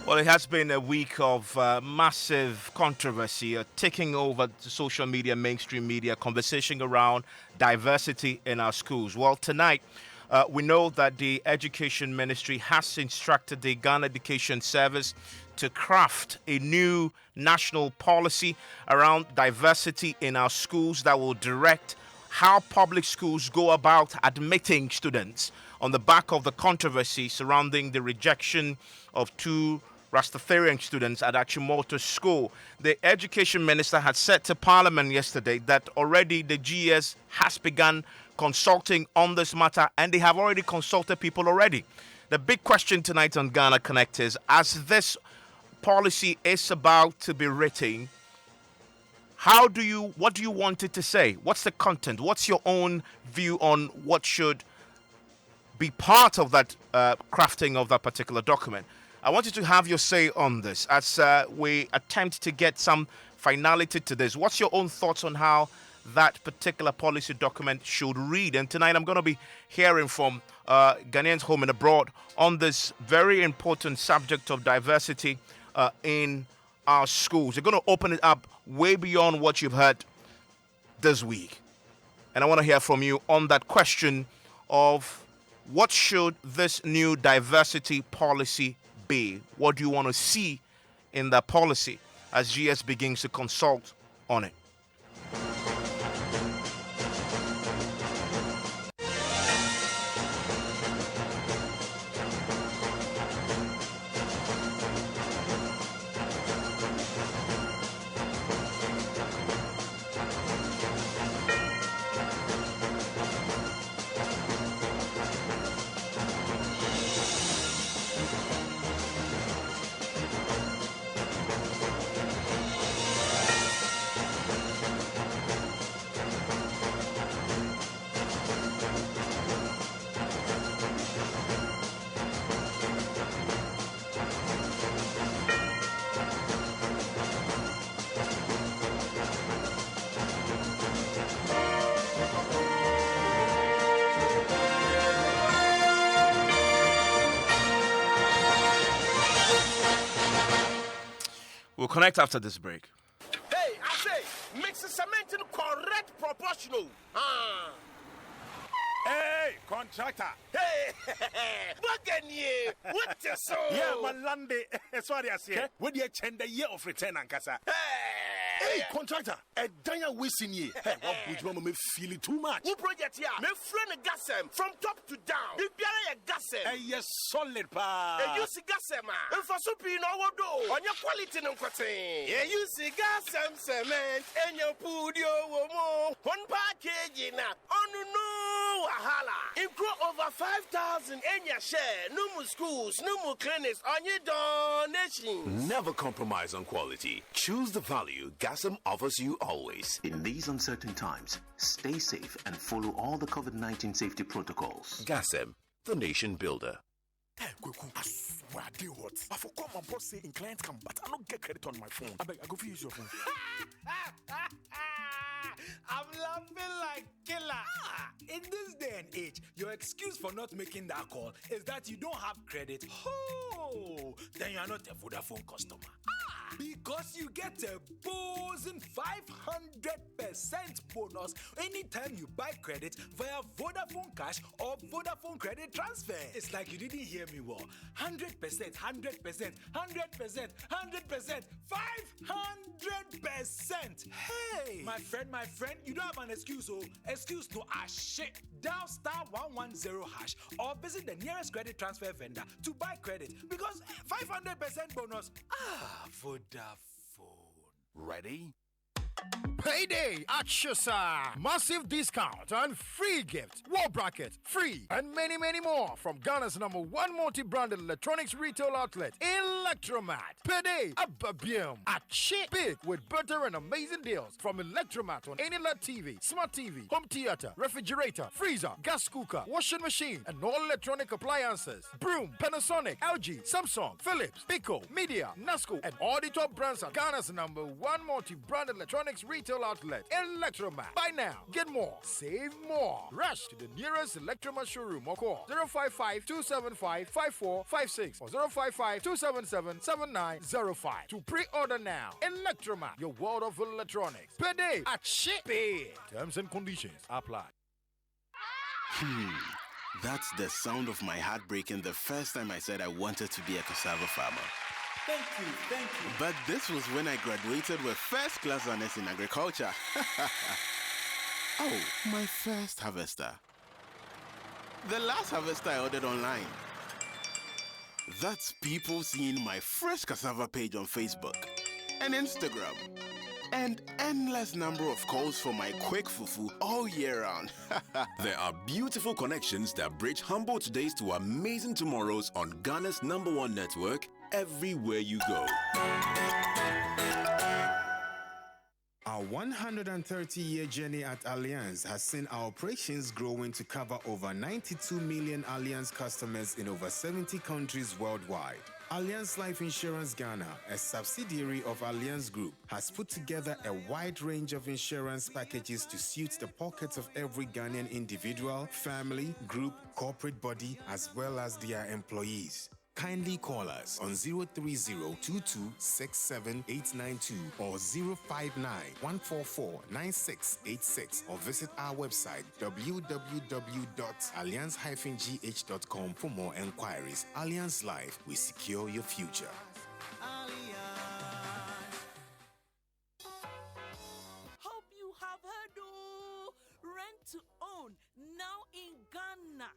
Well, it has been a week of massive controversy taking over the social media, mainstream media, conversation around diversity in our schools. Well, tonight, we know that the Education Ministry has instructed the Ghana Education Service to craft a new national policy around diversity in our schools that will direct how public schools go about admitting students on the back of the controversy surrounding the rejection of two Rastafarian students at Achimota School. The education minister had said to Parliament yesterday that already the GS has begun consulting on this matter and they have already consulted people already. The big question tonight on Ghana Connect is, as this policy is about to be written, what do you want it to say? What's the content? What's your own view on what should be part of that crafting of that particular document? I want you to have your say on this as we attempt to get some finality to this. What's your own thoughts on how that particular policy document should read? And tonight I'm going to be hearing from Ghanaians home and abroad on this very important subject of diversity in our schools. We're going to open it up way beyond what you've heard this week. And I want to hear from you on that question of what should this new diversity policy be? What do you want to see in that policy as GS begins to consult on it? We'll connect after this break. Hey, I say, mix the cement in correct proportional. Hey, contractor. Hey, Buccaneer, what the so? Yeah, Malande. Sorry, I say. What do you change the year of return, Ankasa? Hey, contractor. A danya wasting ye. Hey, what would you me feel it too much? Who project here? Me friend gasem from top to down. If you are a gasem. Hey, yes, solid pa. Hey, you see gasem, man. And for soup, no do. On your quality, no quality. Yeah, you see gasem cement and your pudio womo. One package na. On no wahala. Include over 5,000 in your share. No more schools, no more clinics on your donation. Never compromise on quality. Choose the value Gasm offers you always. In these uncertain times, stay safe and follow all the COVID-19 safety protocols. Gasm, the nation builder. Hey, Kweku, I swear I did what? I forgot my boss say in client come, but I don't get credit on my phone. I beg, I go for use your phone. I'm laughing like killer. In this day and age, your excuse for not making that call is that you don't have credit. Oh, then you are not a Vodafone customer. Because you get a boozing 500% bonus anytime you buy credit via Vodafone Cash or Vodafone Credit Transfer. It's like you didn't hear me well. 100%, 100%, 100%, 100%, 500%. Hey, my friend, you don't have an excuse, oh. Excuse no shit. Dial *110# or visit the nearest credit transfer vendor to buy credit because 500% bonus. Vodafone. Ready? Payday at Shusa. Massive discount and free gift. Wall bracket, free, and many, many more from Ghana's #1 multi-branded electronics retail outlet, Electromat. Payday at Babium. At Shit Big with better and amazing deals from Electromat on any LED TV, smart TV, home theater, refrigerator, freezer, gas cooker, washing machine, and all electronic appliances. Broom, Panasonic, LG, Samsung, Philips, Pico, Media, Nasco, and all the top brands at Ghana's #1 multi-branded electronics retail outlet, Electromat. Buy now, get more, save more. Rush to the nearest Electromat showroom or call 055-275-5456 or 055-276 077-7905 to pre-order now. Electromat, your world of electronics. Per day at ship. Terms and conditions apply. That's the sound of my heart breaking the first time I said I wanted to be a cassava farmer. Thank you. But this was when I graduated with first class honors in agriculture. Oh, my first harvester. The last harvester I ordered online. That's people seeing my fresh cassava page on Facebook and Instagram. And endless number of calls for my quick fufu all year round. There are beautiful connections that bridge humble todays to amazing tomorrows on Ghana's #1 network, everywhere you go. Our 130-year journey at Allianz has seen our operations growing to cover over 92 million Allianz customers in over 70 countries worldwide. Allianz Life Insurance Ghana, a subsidiary of Allianz Group, has put together a wide range of insurance packages to suit the pockets of every Ghanaian individual, family, group, corporate body, as well as their employees. Kindly call us on 030-2267-892 or 059-144-9686 or visit our website www.allianz-gh.com for more enquiries. Allianz Life, we secure your future. Hope you have heard rent to own now in Ghana.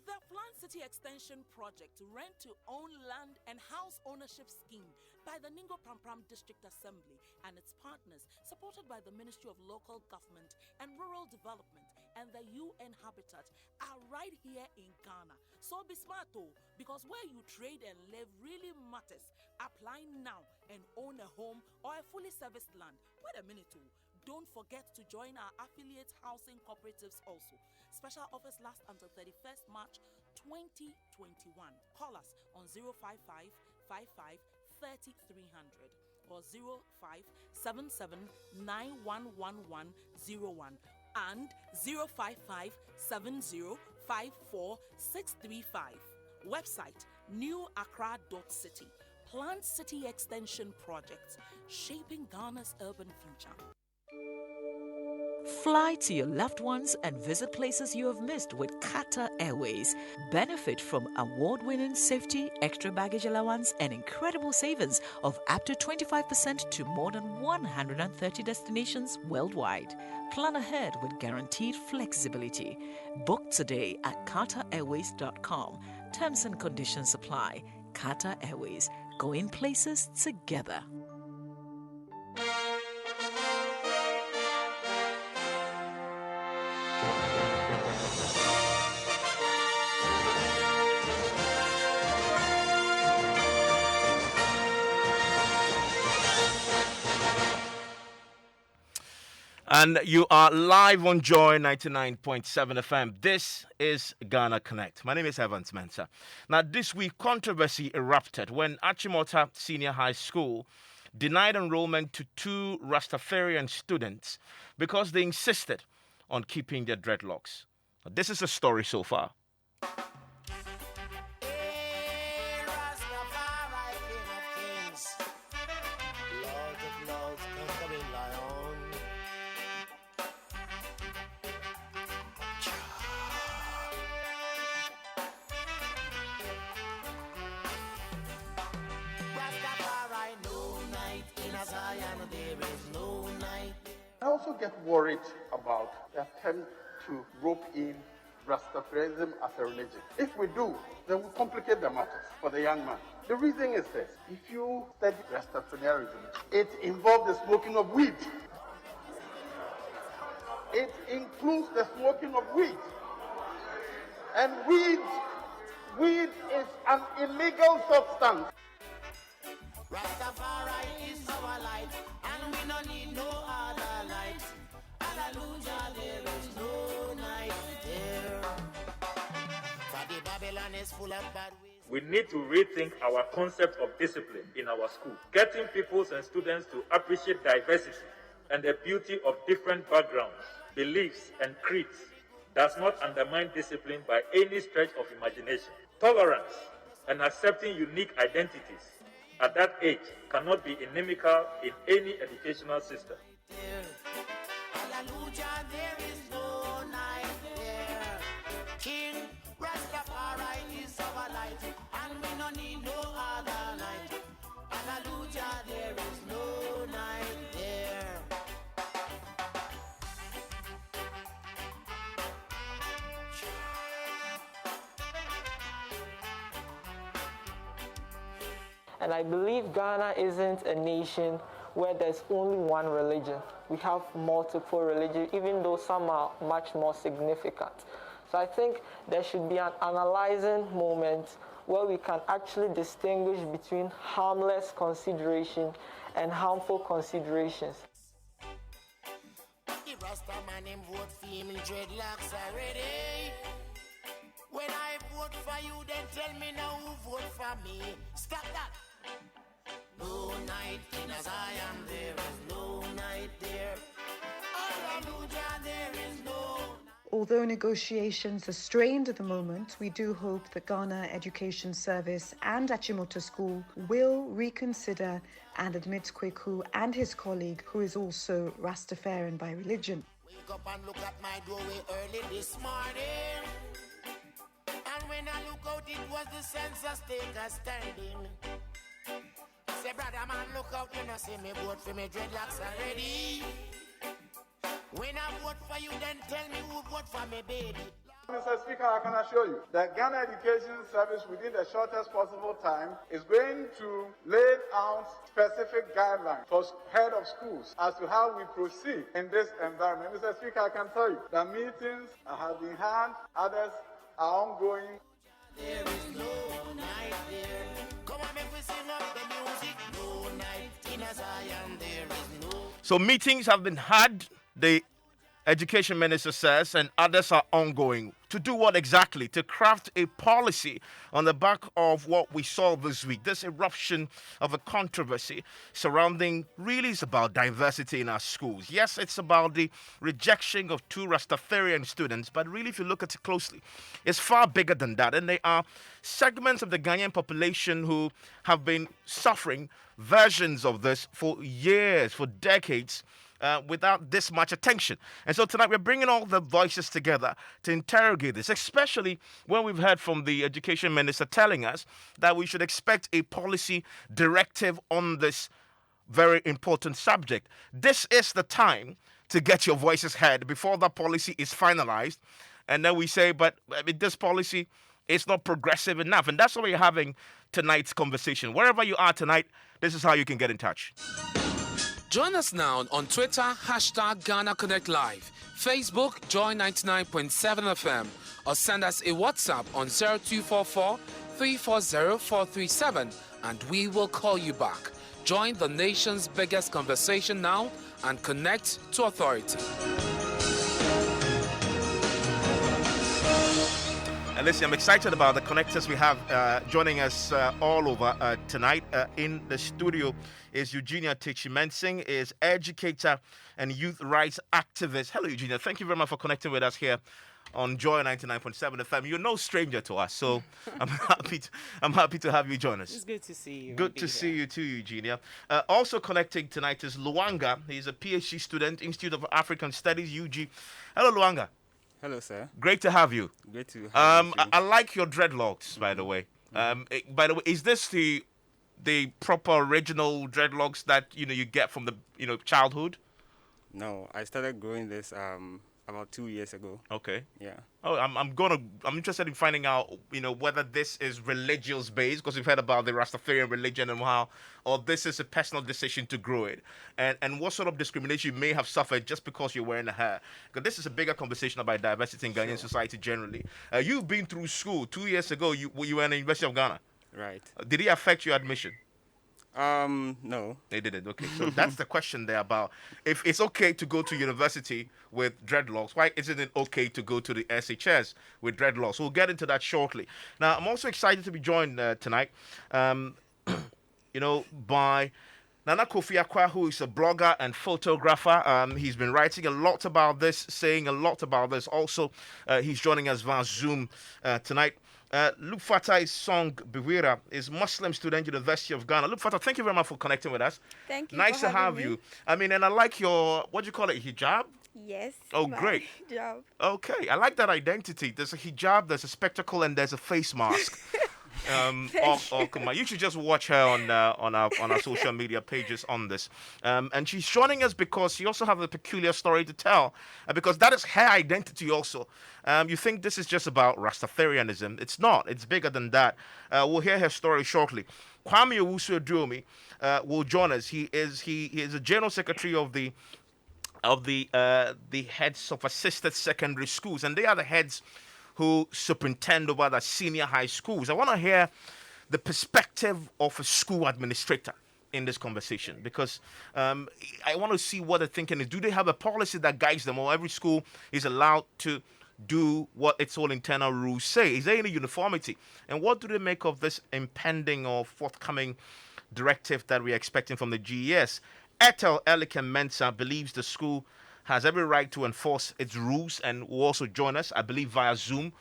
The Plan City Extension Project Rent to Own Land and House Ownership Scheme by the Ningo Prampram District Assembly and its partners, supported by the Ministry of Local Government and Rural Development and the UN Habitat, are right here in Ghana. So be smart though, because where you trade and live really matters. Apply now and own a home or a fully serviced land. Wait a minute too. Don't forget to join our affiliate housing cooperatives also. Special offers last until 31st March 2021. Call us on 055 55 3300 or 0577 911101 and 055 70 54 635. Website newaccra.city. Plant City Extension Projects, shaping Ghana's urban future. Fly to your loved ones and visit places you have missed with Qatar Airways. Benefit from award-winning safety, extra baggage allowance, and incredible savings of up to 25% to more than 130 destinations worldwide. Plan ahead with guaranteed flexibility. Book today at QatarAirways.com. Terms and conditions apply. Qatar Airways, going places together. And you are live on Joy 99.7 FM. This is Ghana Connect. My name is Evans Mensah. Now, this week, controversy erupted when Achimota Senior High School denied enrollment to 2 Rastafarian students because they insisted on keeping their dreadlocks. Now, this is the story so far. I also get worried about the attempt to rope in Rastafarism as a religion. If we do, then we complicate the matters for the young man. The reason is this: if you study Rastafarianism, it involves the smoking of weed. It includes the smoking of weed. And weed is an illegal substance. Rastafari is our light, and we don't need no other light. Hallelujah, there is no night there. For the Babylon is full of bad ways. We need to rethink our concept of discipline in our school. Getting pupils and students to appreciate diversity and the beauty of different backgrounds, beliefs, and creeds does not undermine discipline by any stretch of imagination. Tolerance and accepting unique identities at that age cannot be inimical in any educational system. Hallelujah, there is no night there. King Rastafari is our light, and we don't need no other light. Hallelujah, there is no night there. And I believe Ghana isn't a nation where there's only one religion. We have multiple religions, even though some are much more significant. So I think there should be an analyzing moment where we can actually distinguish between harmless consideration and harmful considerations. The Rasta man him vote for him in dreadlocks already. When I vote for you, then tell me now who vote for me. Stop that. No night in Zion, there is no night there. Hallelujah, there is no. Although negotiations are strained at the moment, we do hope that Ghana Education Service and Achimota School will reconsider and admit Kweku and his colleague, who is also Rastafarian by religion. Wake up and look at my doorway early this morning. And when I look out, it was the census taker standing. Say, brother man, look out, you know, see me vote for me dreadlocks already. When I vote for you, then tell me who vote for me, baby. Mr. Speaker, I can assure you that Ghana Education Service within the shortest possible time is going to lay out specific guidelines for head of schools as to how we proceed in this environment. Mr. Speaker, I can tell you that meetings have been had, others are ongoing. There is no night there. Come on, make we sing up the music. No night in Zion, there is no. So meetings have been had, the education minister says, and others are ongoing. To do what exactly? To craft a policy on the back of what we saw this week. This eruption of a controversy surrounding really is about diversity in our schools. Yes, it's about the rejection of two Rastafarian students, but really if you look at it closely, it's far bigger than that. And there are segments of the Ghanaian population who have been suffering versions of this for years, for decades, without this much attention. And so tonight we're bringing all the voices together to interrogate this, especially when we've heard from the education minister telling us that we should expect a policy directive on this very important subject. This is the time to get your voices heard before that policy is finalized. And then we say, but I mean, this policy is not progressive enough. And that's why we're having tonight's conversation. Wherever you are tonight, this is how you can get in touch. Join us now on Twitter, #Ghana Connect Live, Facebook, Joy 99.7 FM, or send us a WhatsApp on 0244 340 437, and we will call you back. Join the nation's biggest conversation now and connect to authority. And listen, I'm excited about the connectors we have joining us all over tonight. In the studio is Eugenia Mensah, is educator and youth rights activist. Hello, Eugenia. Thank you very much for connecting with us here on Joy 99.7 FM. You're no stranger to us, so I'm happy to have you join us. It's good to see you. Good to see you too, Eugenia. Also connecting tonight is Luanga. He's a PhD student, Institute of African Studies, UG. Hello, Luanga. Hello, sir. Great to have you. Great to have you. I like your dreadlocks, by the way. By the way, is this the proper original dreadlocks that you get from the childhood? No, I started growing this about 2 years ago. Okay. Yeah. Oh, I'm interested in finding out whether this is religious based, because we've heard about the Rastafarian religion and how, or this is a personal decision to grow it, and what sort of discrimination you may have suffered just because you're wearing a hair. Because this is a bigger conversation about diversity in Ghanaian society generally. You've been through school 2 years ago. You were in the University of Ghana. Right. Did it affect your admission? No. They didn't. Okay, so that's the question there about if it's okay to go to university with dreadlocks, why isn't it okay to go to the SHS with dreadlocks? We'll get into that shortly. Now, I'm also excited to be joined tonight, by Nana Kofi Akwa, who is a blogger and photographer. He's been writing a lot about this, saying a lot about this. Also, he's joining us via Zoom tonight. Luke Fatah's song Bewira is Muslim student, University of Ghana. Luke Fatah, thank you very much for connecting with us. Thank you Nice for to having have me. you. I mean, and I like your, what do you call it, hijab? Yes, Oh, my great. job. Okay, I like that identity. There's a hijab, there's a spectacle, and there's a face mask. Come on. You should just watch her on our social media pages on this. And she's joining us because she also has a peculiar story to tell, because that is her identity also. You think this is just about Rastafarianism? It's not. It's bigger than that. We'll hear her story shortly. Kwame Owusu-Aduomi will join us. He is a general secretary of the heads of assisted secondary schools, and they are the heads who superintend over the senior high schools. I want to hear the perspective of a school administrator in this conversation, because I want to see what they're thinking is. Do they have a policy that guides them, or every school is allowed to do what its own internal rules say? Is there any uniformity? And what do they make of this impending or forthcoming directive that we're expecting from the GES? Ethel Elikem Mensah believes the school has every right to enforce its rules and will also join us, I believe, via Zoom.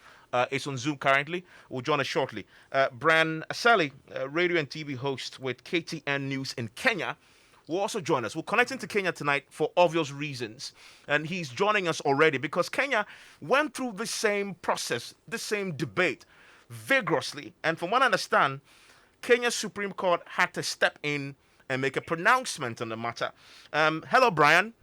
It's on Zoom currently. Will join us shortly. Bran Asali, radio and TV host with KTN News in Kenya, will also join us. We're connecting to Kenya tonight for obvious reasons. And he's joining us already because Kenya went through the same process, the same debate vigorously. And from what I understand, Kenya's Supreme Court had to step in and make a pronouncement on the matter. Hello, Brian.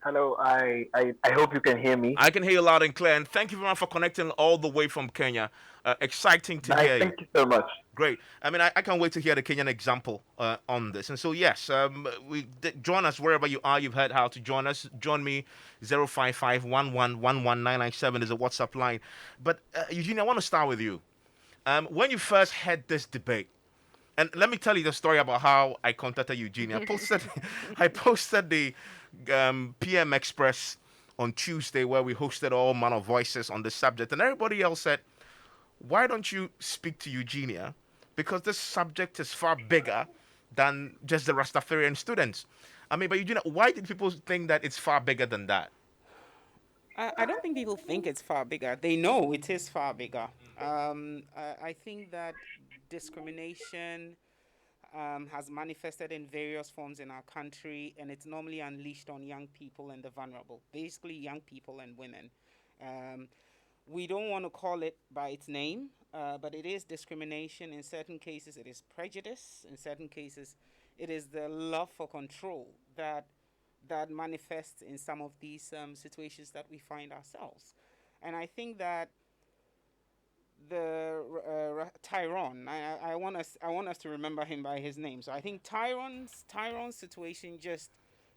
Hello, I hope you can hear me. I can hear you loud and clear, and thank you very much for connecting all the way from Kenya. Exciting to hear you. Thank you so much. Great. I mean, I can't wait to hear the Kenyan example on this. And so, yes, join us wherever you are. You've heard how to join us. Join me, 055-11-11997 is a WhatsApp line. But, Eugene, I want to start with you. When you first had this debate, and let me tell you the story about how I contacted Eugene. I posted the PM Express on Tuesday where we hosted all manner of voices on the subject, and everybody else said, why don't you speak to Eugenia? Because this subject is far bigger than just the Rastafarian students. I mean, but Eugenia, why did people think that it's far bigger than that? I don't think people think it's far bigger. They know it is far bigger. I think that discrimination has manifested in various forms in our country, and it's normally unleashed on young people and the vulnerable, basically young people and women. We don't want to call it by its name, but it is discrimination. In certain cases, it is prejudice. In certain cases, it is the love for control that manifests in some of these situations that we find ourselves. And I think that the Tyrone, I want us to remember him by his name. So I think Tyrone's situation just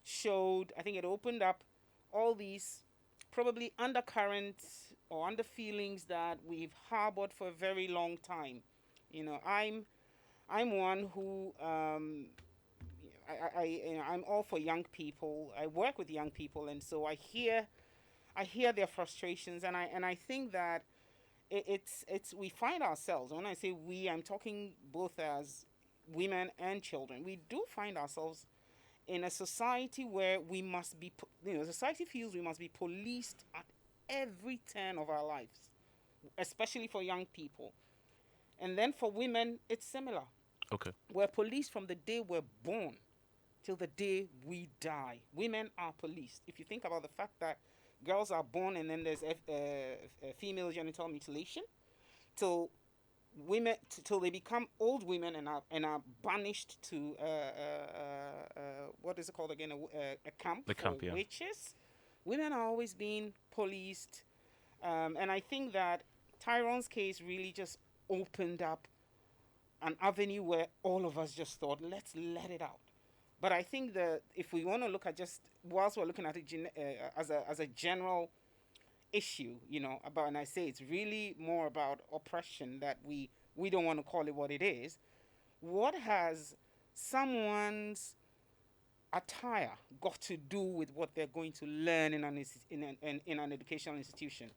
showed, I think it opened up all these probably undercurrents or under feelings that we've harbored for a very long time. You know, I'm one who I'm all for young people. I work with young people, and so I hear their frustrations, and I think that it's we find ourselves. When I say we, I'm talking both as women and children. We do find ourselves in a society where we must be, society feels we must be policed at every turn of our lives, especially for young people. And then for women, it's similar. Okay. We're policed from the day we're born till the day we die. Women are policed. If you think about the fact that girls are born and then there's female genital mutilation, till they become old women and are banished to what is it called again? A camp for witches. Women are always being policed, and I think that Tyrone's case really just opened up an avenue where all of us just thought, let's let it out. But I think that if we want to look at just, whilst we're looking at it as a general issue, about, and I say it's really more about oppression that we don't want to call it what it is. What has someone's attire got to do with what they're going to learn in an educational institution?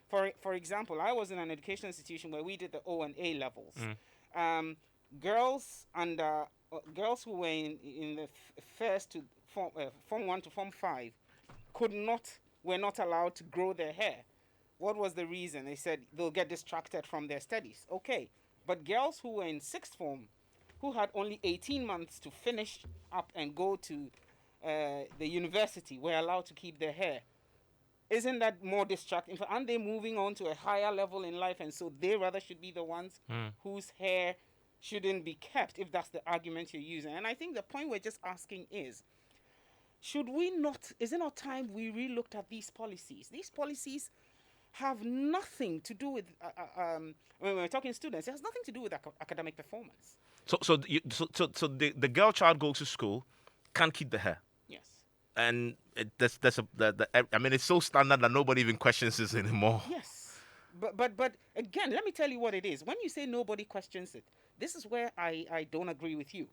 For example, I was in an educational institution where we did the O and A levels. Girls who were in the first to form 1 to form 5 were not allowed to grow their hair. What was the reason? They said they'll get distracted from their studies. Okay, but girls who were in sixth form, who had only 18 months to finish up and go to the university, were allowed to keep their hair. Isn't that more distracting? Aren't they moving on to a higher level in life, and so they rather should be the ones whose hair shouldn't be kept, if that's the argument you're using? And I think the point we're just asking is, should we not, is it not time we re-looked at these policies? These policies have nothing to do with, when we're talking students, it has nothing to do with academic performance. So the girl child goes to school, can't keep the hair. Yes. And I mean, it's so standard that nobody even questions this anymore. Yes. But again, let me tell you what it is. When you say nobody questions it, this is where I don't agree with you.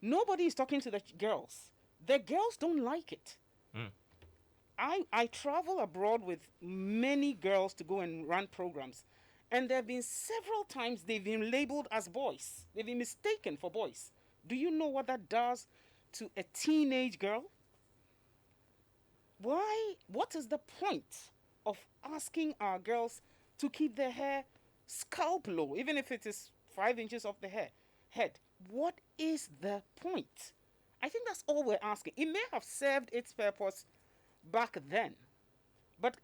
Nobody is talking to the girls. The girls don't like it. I travel abroad with many girls to go and run programs. And there have been several times they've been labeled as boys. They've been mistaken for boys. Do you know what that does to a teenage girl? Why? What is the point of asking our girls to keep their hair scalp low, even if it is 5 inches off the head? What is the point? I think that's all we're asking. It may have served its purpose back then, but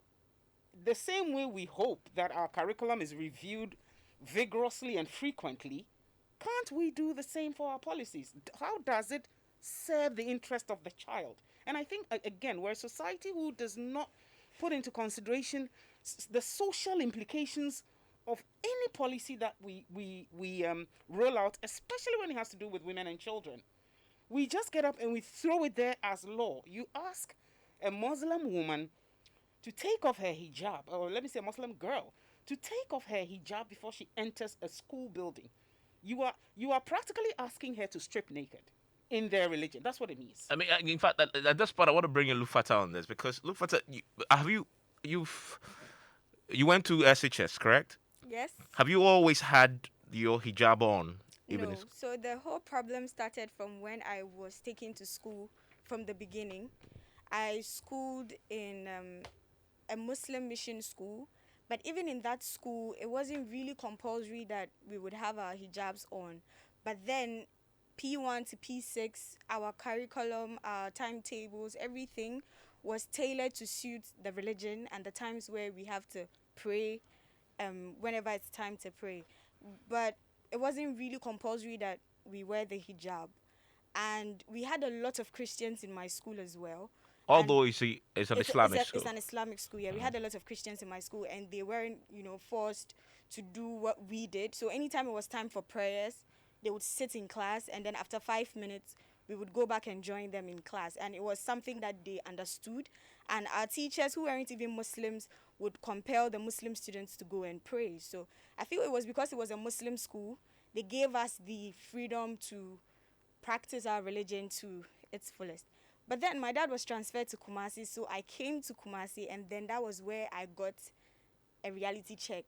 the same way we hope that our curriculum is reviewed vigorously and frequently, can't we do the same for our policies? How does it serve the interest of the child? And I think, again, we're a society who does not put into consideration the social implications of any policy that we roll out, especially when it has to do with women and children. We just get up and we throw it there as law. You ask a Muslim woman to take off her hijab, or let me say a Muslim girl, to take off her hijab before she enters a school building. You are practically asking her to strip naked in their religion. That's what it means. I mean, in fact, at this part, I want to bring in Lufata on this, because Lufata, you went to SHS, correct? Yes. Have you always had your hijab on? No. So the whole problem started from when I was taken to school from the beginning. I schooled in a Muslim mission school, but even in that school, it wasn't really compulsory that we would have our hijabs on. But then P1 to P6, our curriculum, our timetables, everything was tailored to suit the religion and the times where we have to pray whenever it's time to pray. But it wasn't really compulsory that we wear the hijab. And we had a lot of Christians in my school as well. Although it's an Islamic school. It's an Islamic school, yeah. We had a lot of Christians in my school, and they weren't, forced to do what we did. So anytime it was time for prayers, they would sit in class, and then after 5 minutes, we would go back and join them in class. And it was something that they understood. And our teachers, who weren't even Muslims, would compel the Muslim students to go and pray. So I feel it was because it was a Muslim school, they gave us the freedom to practice our religion to its fullest. But then my dad was transferred to Kumasi, so I came to Kumasi, and then that was where I got a reality check.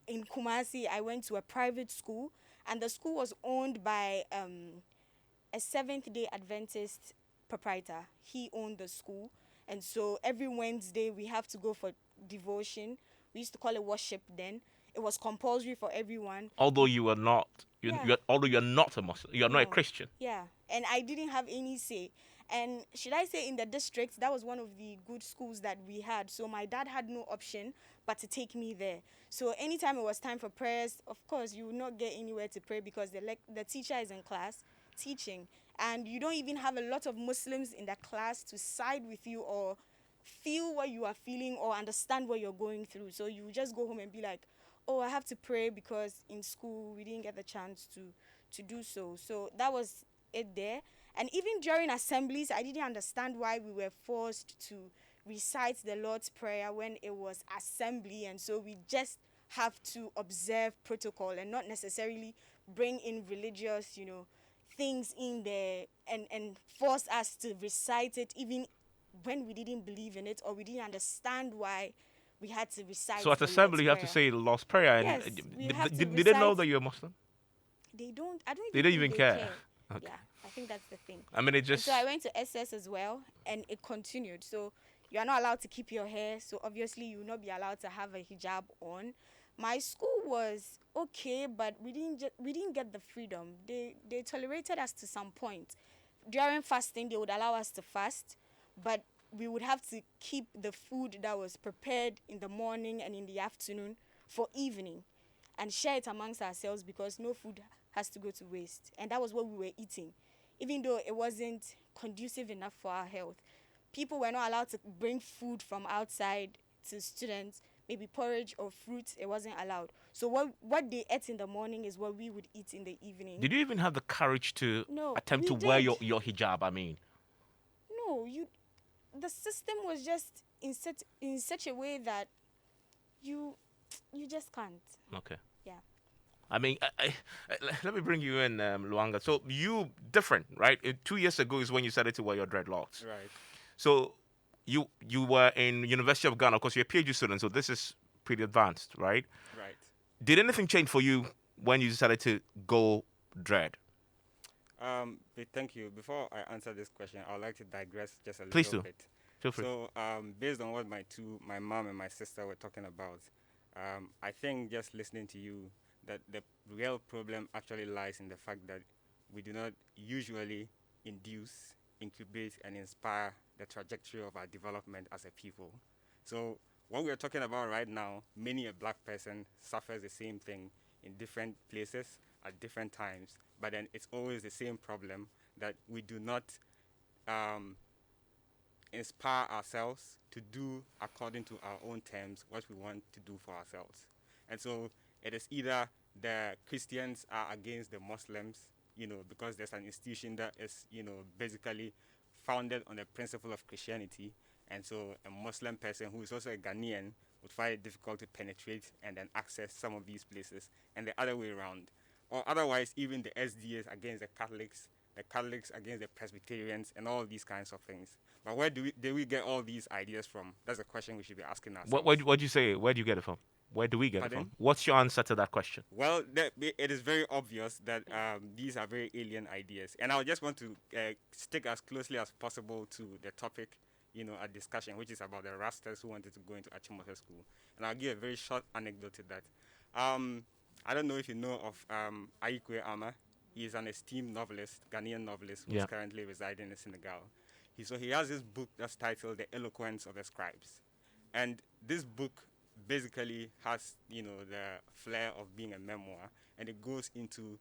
In Kumasi, I went to a private school, and the school was owned by a Seventh-day Adventist proprietor. He owned the school, and so every Wednesday we have to go for devotion. We used to call it worship then. It was compulsory for everyone. Although you were not, although you're not a Muslim, you're not a Christian. Yeah, and I didn't have any say. And should I say in the district, that was one of the good schools that we had. So my dad had no option but to take me there. So anytime it was time for prayers, of course, you will not get anywhere to pray because the teacher is in class teaching. And you don't even have a lot of Muslims in the class to side with you or feel what you are feeling or understand what you're going through. So you just go home and be like, oh, I have to pray because in school we didn't get the chance to do so. So that was it there. And even during assemblies, I didn't understand why we were forced to recite the Lord's Prayer when it was assembly. And so we just have to observe protocol and not necessarily bring in religious, things in there and force us to recite it even when we didn't believe in it or we didn't understand why we had to recite. So at assembly, you have to say the Lord's Prayer. Yes, did they know that you're Muslim? They don't. I don't. They don't even care. Okay. Yeah, I think that's the thing. I mean, it just. So I went to SS as well, and it continued. So You are not allowed to keep your hair, so obviously you will not be allowed to have a hijab on. My school was okay, but we didn't get the freedom. They tolerated us to some point. During fasting, they would allow us to fast, but we would have to keep the food that was prepared in the morning and in the afternoon for evening and share it amongst ourselves because no food has to go to waste. And that was what we were eating, even though it wasn't conducive enough for our health. People were not allowed to bring food from outside to students, maybe porridge or fruit. It wasn't allowed. So what they ate in the morning is what we would eat in the evening. Did you even have the courage to No, attempt we to wear did. your hijab? I mean, No, the system was just in such a way that you just can't. okay. Yeah. I mean, let me bring you in, Luanga. So you different, right? 2 years ago is when you started to wear your dreadlocks. Right. So you were in University of Ghana, of course, you're a PhD student, so this is pretty advanced, right? Right. Did anything change for you when you decided to go dread? Thank you. Before I answer this question, I would like to digress just a Please little do. bit. Feel free. So, based on what my mom and my sister were talking about, I think just listening to you, that the real problem actually lies in the fact that we do not usually induce, incubate, and inspire the trajectory of our development as a people. So, what we're talking about right now, many a black person suffers the same thing in different places at different times, but then it's always the same problem that we do not inspire ourselves to do according to our own terms what we want to do for ourselves. And so it is either the Christians are against the Muslims, because there's an institution that is, basically founded on the principle of Christianity. And so a Muslim person who is also a Ghanaian would find it difficult to penetrate and then access some of these places, and the other way around. Or otherwise, even the SDAs against the Catholics against the Presbyterians, and all these kinds of things. But where do we get all these ideas from? That's a question we should be asking ourselves. What do you say? Where do you get it from? Where do we get it Pardon? from? What's your answer to that question? Well, it is very obvious that these are very alien ideas. And I just want to stick as closely as possible to the topic, a discussion, which is about the Rastas who wanted to go into Achimota School. And I'll give a very short anecdote to that. I don't know if you know of Aikwe Ama. He is an esteemed novelist, Ghanaian novelist, who's currently residing in Senegal. He has this book that's titled The Eloquence of the Scribes. And this book basically has, the flair of being a memoir, and it goes into,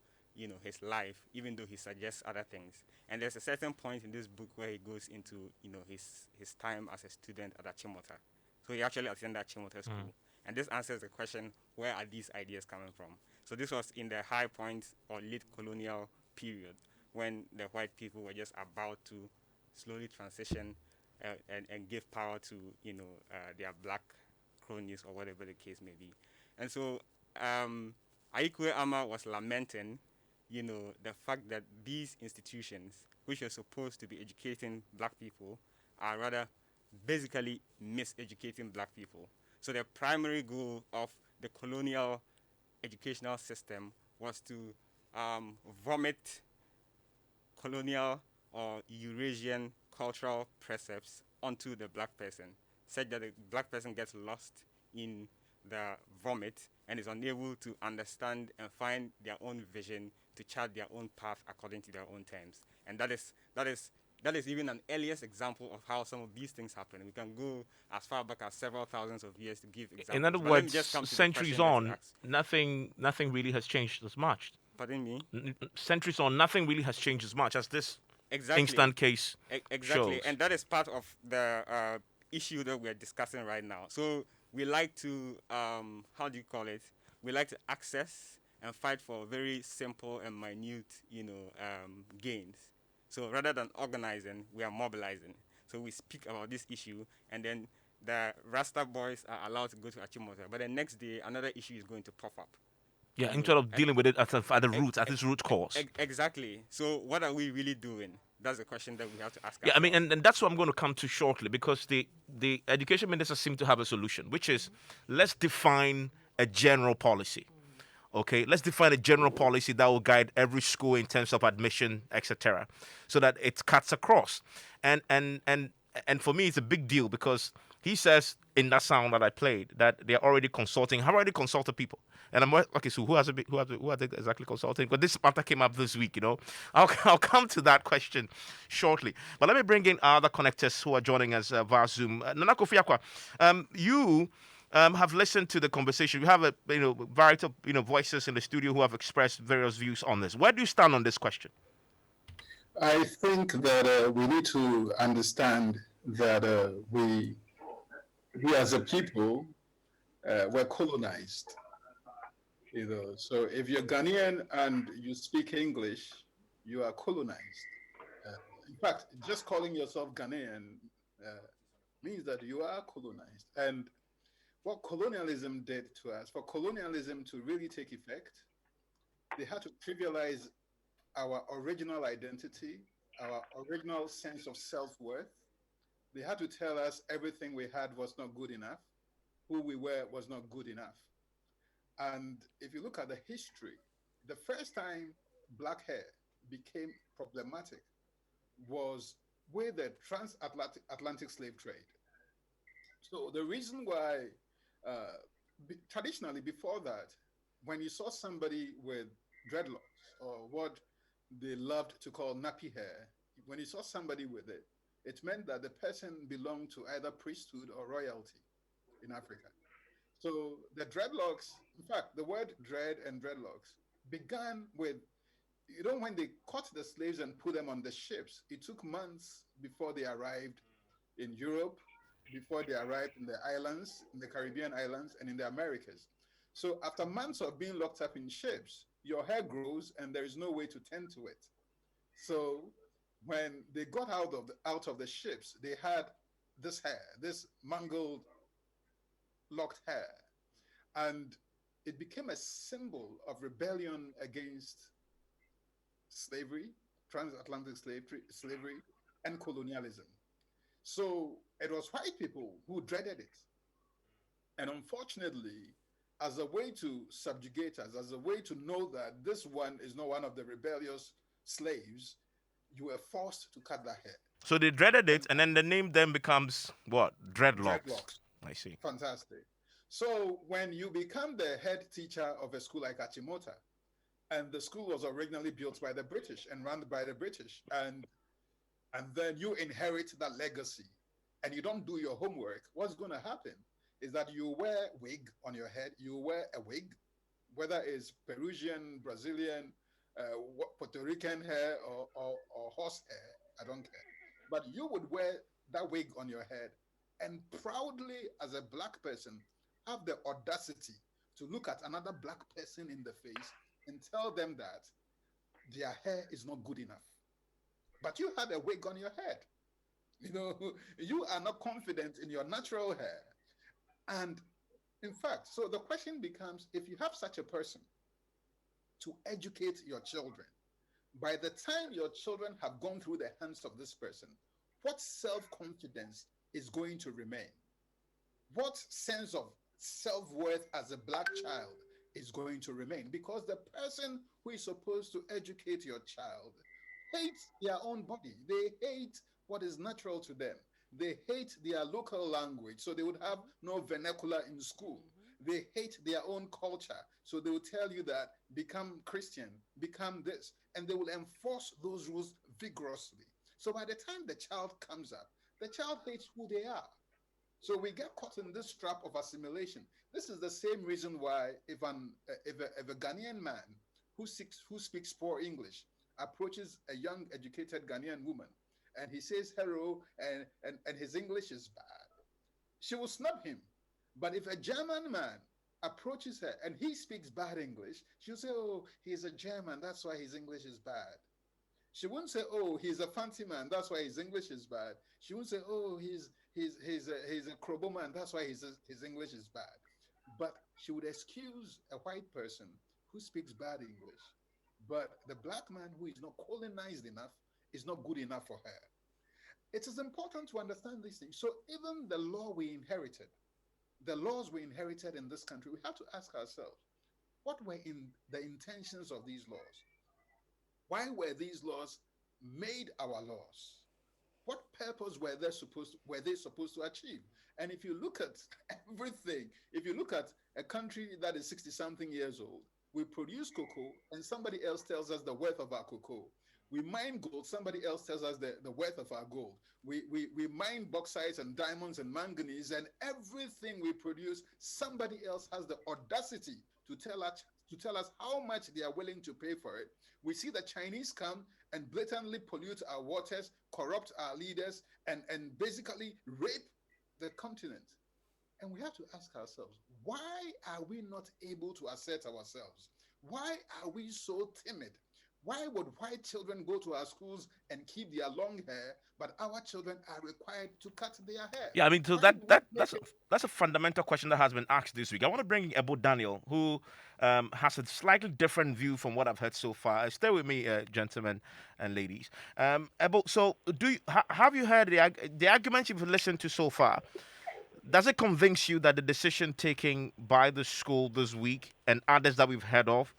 his life, even though he suggests other things. And there's a certain point in this book where he goes into, his time as a student at Achimota. So he actually attended Achimota School. And this answers the question, where are these ideas coming from? So this was in the high point or late colonial period when the white people were just about to slowly transition and give power to, their black cronies or whatever the case may be. And so Aikwe Ama was lamenting, the fact that these institutions, which are supposed to be educating black people, are rather basically miseducating black people. So the primary goal of the colonial educational system was to vomit colonial or Eurasian cultural precepts onto the black person, such that the black person gets lost in the vomit and is unable to understand and find their own vision to chart their own path according to their own terms. And that is even an earliest example of how some of these things happen. We can go as far back as several thousands of years to give examples. In other But let me words, just come to the centuries question that you on, asked. nothing really has changed as much. Pardon me? Centuries on, nothing really has changed as much as this Exactly. instant case Exactly, shows. and that is part of the issue that we're discussing right now. So we like to, how do you call it? We like to access and fight for very simple and minute, gains. So rather than organizing, we are mobilizing. So we speak about this issue, and then the Rasta boys are allowed to go to Achimota. But the next day, another issue is going to pop up. Yeah, instead of dealing with it at the root, at its root cause. Exactly. So what are we really doing? That's the question that we have to ask Yeah, I ourselves. mean, and that's what I'm going to come to shortly, because the education minister seems to have a solution, which is let's define a general policy. Okay, let's define a general policy that will guide every school in terms of admission, etc., so that it cuts across. And And for me, it's a big deal because he says in that sound that I played that they're already consulting. Have already consulted people. And I'm like, okay, so who are they exactly consulting? But this matter came up this week, I'll come to that question shortly. But let me bring in other connectors who are joining us via Zoom. Nana Kofi Akwa, you have listened to the conversation. You have a variety of voices in the studio who have expressed various views on this. Where do you stand on this question? I think that we need to understand that we as a people, were colonized. So if you're Ghanaian and you speak English, you are colonized. In fact, just calling yourself Ghanaian means that you are colonized. And what colonialism did to us, for colonialism to really take effect, they had to trivialize our original identity, our original sense of self-worth. They had to tell us everything we had was not good enough, who we were was not good enough. And if you look at the history, the first time black hair became problematic was with the transatlantic slave trade. So the reason why, traditionally before that, when you saw somebody with dreadlocks or what they loved to call nappy hair, when you saw somebody with it, it meant that the person belonged to either priesthood or royalty in Africa. So the dreadlocks, in fact, the word dread and dreadlocks began with, when they caught the slaves and put them on the ships, it took months before they arrived in Europe, before they arrived in the islands, in the Caribbean islands, and in the Americas. So after months of being locked up in ships, your hair grows and there is no way to tend to it. So when they got out of the ships, they had this hair, this mangled, locked hair, and it became a symbol of rebellion against slavery, transatlantic slavery, and colonialism. So it was white people who dreaded it. And unfortunately, as a way to subjugate us, as a way to know that this one is not one of the rebellious slaves, you were forced to cut that hair. So they dreaded it, and then the name then becomes what? Dreadlocks. I see. Fantastic. So when you become the head teacher of a school like Achimota, and the school was originally built by the British and run by the British, and then you inherit that legacy, and you don't do your homework, what's going to happen is that you wear wig on your head, you wear a wig, whether it's Peruvian, Brazilian, Puerto Rican hair or horse hair, I don't care. But you would wear that wig on your head and proudly, as a black person, have the audacity to look at another black person in the face and tell them that their hair is not good enough. But you had a wig on your head. You are not confident in your natural hair. And in fact, so the question becomes, if you have such a person to educate your children, by the time your children have gone through the hands of this person, what self-confidence is going to remain? What sense of self-worth as a black child is going to remain? Because the person who is supposed to educate your child hates their own body. They hate what is natural to them. They hate their local language, so they would have no vernacular in school. They hate their own culture, so they will tell you that become Christian, become this, and they will enforce those rules vigorously. So by the time the child comes up, the child hates who they are. So we get caught in this trap of assimilation. This is the same reason why if a Ghanaian man who speaks poor English approaches a young educated Ghanaian woman and he says hello and his English is bad, she will snub him. But if a German man approaches her and he speaks bad English, she'll say, oh, he's a German, that's why his English is bad. She wouldn't say, oh, he's a fancy man, that's why his English is bad. She wouldn't say, oh, he's a Krobo man, that's why his English is bad. But she would excuse a white person who speaks bad English. But the black man who is not colonized enough is not good enough for her. It is important to understand these things. So even the laws we inherited in this country, we have to ask ourselves, what were in the intentions of these laws? Why were these laws made our laws? What purpose were they supposed to achieve? And if you look at everything, if you look at a country that is 60 something years old, we produce cocoa and somebody else tells us the worth of our cocoa. We mine gold, somebody else tells us the worth of our gold. We mine bauxite and diamonds and manganese, and everything we produce, somebody else has the audacity to tell us how much they are willing to pay for it. We see the Chinese come and blatantly pollute our waters, corrupt our leaders, and basically rape the continent. And we have to ask ourselves, why are we not able to assert ourselves? Why are we so timid? Why would white children go to our schools and keep their long hair, but our children are required to cut their hair? Yeah, I mean, so Why do we make it? that's a fundamental question that has been asked this week. I want to bring in Ebo Daniel, who has a slightly different view from what I've heard so far. Stay with me, gentlemen and ladies. Ebo, so have you heard the arguments you've listened to so far? Does it convince you that the decision taken by the school this week and others that we've heard of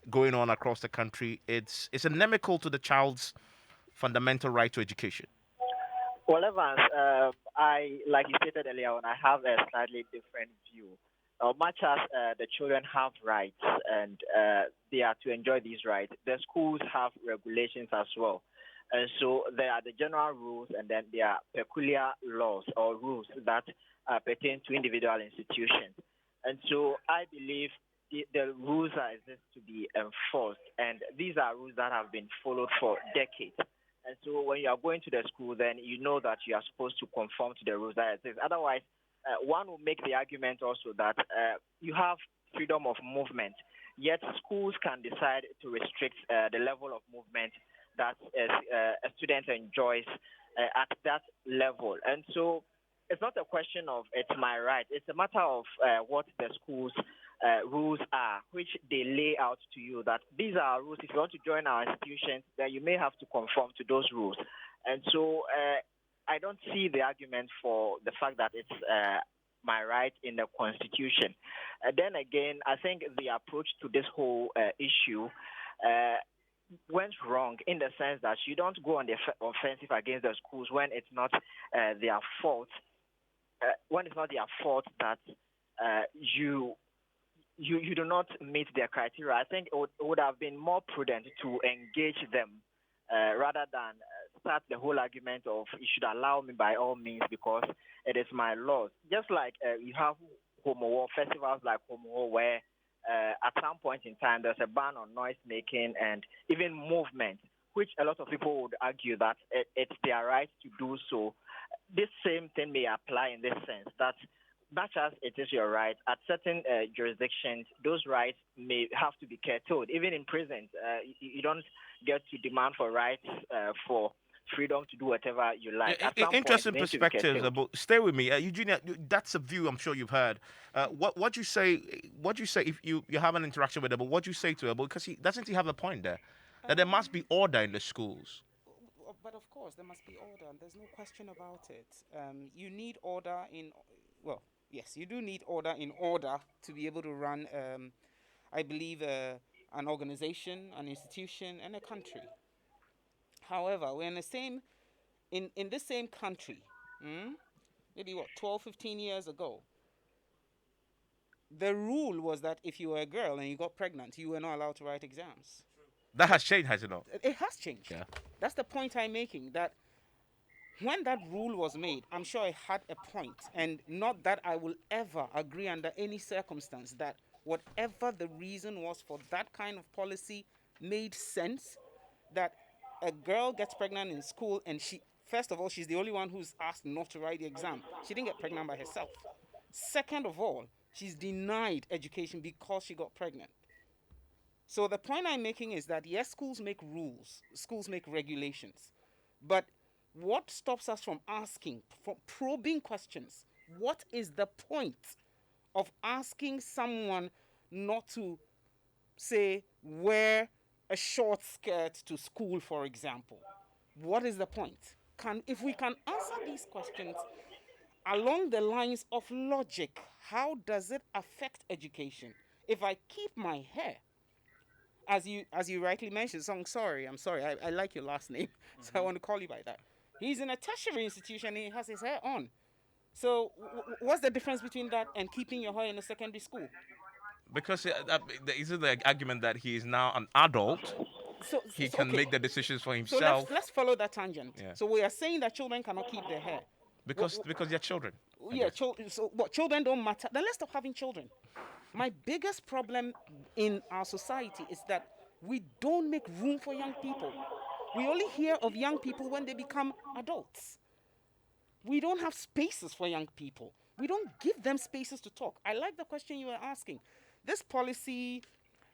going on across the country, it's inimical to the child's fundamental right to education? Well, Evans, I, like you stated earlier on, I have a slightly different view. Much as the children have rights and they are to enjoy these rights, the schools have regulations as well. And so there are the general rules, and then there are peculiar laws or rules that pertain to individual institutions. And so I believe the rules are exist to be enforced, and these are rules that have been followed for decades. And so when you are going to the school, then you know that you are supposed to conform to the rules that exist. Otherwise, one will make the argument also that you have freedom of movement, yet schools can decide to restrict the level of movement that a student enjoys at that level. And so it's not a question of it's my right. It's a matter of what the school's rules are, which they lay out to you that these are rules. If you want to join our institutions, then you may have to conform to those rules. And so I don't see the argument for the fact that it's my right in the Constitution. Then again, I think the approach to this whole issue went wrong in the sense that you don't go on the offensive against the schools when it's not their fault. When it's not their fault that you do not meet their criteria. I think it would have been more prudent to engage them rather than start the whole argument of you should allow me by all means because it is my laws. Just like you have Homo War festivals like Homo War where at some point in time there's a ban on noise making and even movement, which a lot of people would argue that it's their right to do so. This same thing may apply in this sense that much as it is your right, at certain jurisdictions, those rights may have to be curtailed. Even in prisons, you don't get to demand for rights for freedom to do whatever you like. Interesting perspectives. Stay with me, Eugenia. That's a view I'm sure you've heard. What you say? What you say if you have an interaction with him? But what you say to him? Because doesn't he have a point there that there must be order in the schools? But of course, there must be order, and there's no question about it. You need order in, well, yes, you do need order in order to be able to run, I believe, an organization, an institution, and a country. However, we're in the same, in this same country, maybe 12, 15 years ago, the rule was that if you were a girl and you got pregnant, you were not allowed to write exams. That has changed, has it not? It has changed. Yeah. That's the point I'm making, that when that rule was made, I'm sure it had a point, and not that I will ever agree under any circumstance that whatever the reason was for that kind of policy made sense, that a girl gets pregnant in school and she, first of all, she's the only one who's asked not to write the exam. She didn't get pregnant by herself. Second of all, she's denied education because she got pregnant. So the point I'm making is that yes, schools make rules, schools make regulations, but what stops us from asking, from probing questions? What is the point of asking someone not to, say, wear a short skirt to school, for example? What is the point? If we can answer these questions along the lines of logic, how does it affect education? If I keep my hair, as you rightly mentioned, so I'm sorry, I like your last name, so I want to call you by that. He's in a tertiary institution. He has his hair on. So what's the difference between that and keeping your hair in a secondary school? Because isn't the argument that he is now an adult, he can Okay. make the decisions for So himself. let's follow that tangent. Yeah. So we are saying that children cannot keep their hair. Because they're children. Yeah, so what, children don't matter? Then let's stop having children. My biggest problem in our society is that we don't make room for young people. We only hear of young people when they become adults. We don't have spaces for young people. We don't give them spaces to talk. I like the question you were asking. This policy